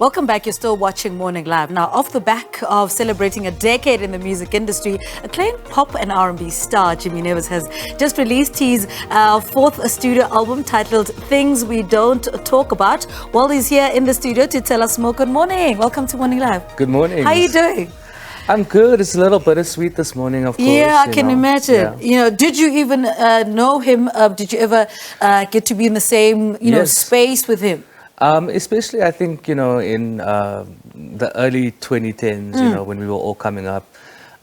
Welcome back. You're still watching Morning Live. Now, off the back of celebrating a decade in the music industry, acclaimed pop and R&B star Jimmy Nevis has just released his fourth studio album titled Things We Don't Talk About. Well, he's here in the studio to tell us more. Good morning. Welcome to Morning Live. Good morning. How are you doing? I'm good. It's a little bittersweet this morning, of course. Yeah, I can imagine. Yeah. You know, did you even know him? Did you ever get to be in the same, Yes. space with him? Especially, I think, in the early 2010s, when we were all coming up.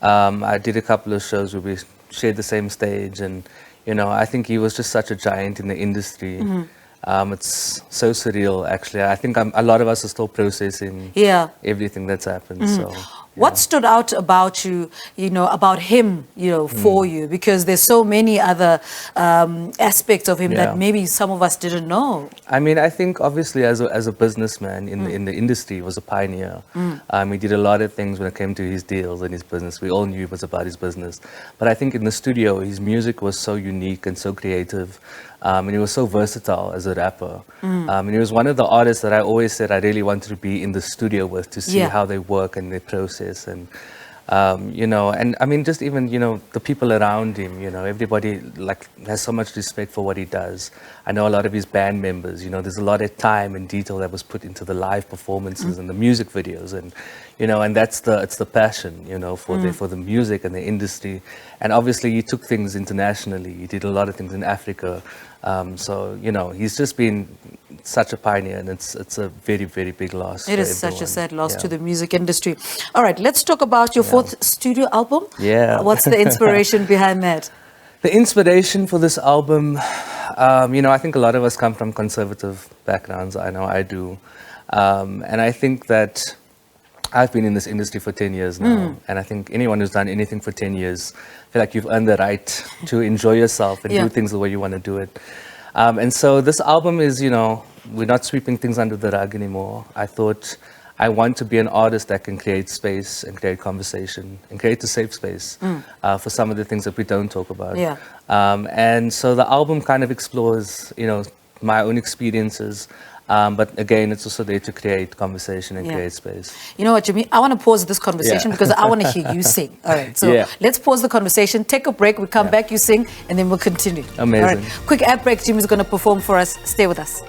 I did a couple of shows where we shared the same stage, and, I think he was just such a giant in the industry. It's so surreal, actually. I think a lot of us are still processing everything that's happened. So, What stood out about you, about him, for you? Because there's so many other aspects of him that maybe some of us didn't know. I mean, I think obviously as a businessman in the industry, he was a pioneer. He did a lot of things when it came to his deals and his business. We all knew it was about his business. But I think in the studio, his music was so unique and so creative. And he was so versatile as a rapper. And he was one of the artists that I always said I really wanted to be in the studio with, to see how they work and their process. And, and I mean, just even, the people around him, everybody has so much respect for what he does. I know a lot of his band members, there's a lot of time and detail that was put into the live performances and the music videos. And, and it's the passion, for the music and the industry. And obviously he took things internationally. He did a lot of things in Africa. So, he's just been such a pioneer, and it's a very, very big loss. It is such a sad loss to the music industry. All right, let's talk about your fourth studio album. Yeah. What's the inspiration behind that? The inspiration for this album, I think a lot of us come from conservative backgrounds. I know I do. And I think that I've been in this industry for 10 years now, and I think anyone who's done anything for 10 years, I feel like you've earned the right to enjoy yourself and do things the way you want to do it. And so this album is, we're not sweeping things under the rug anymore. I thought I want to be an artist that can create space and create conversation and create a safe space for some of the things that we don't talk about. And so the album kind of explores, my own experiences. But again, it's also there to create conversation and create space. You know what, Jimmy? I want to pause this conversation because I want to hear you sing. All right, so let's pause the conversation, take a break, we come back, you sing, and then we'll continue. Amazing. All right, quick ad break. Jimmy's going to perform for us. Stay with us.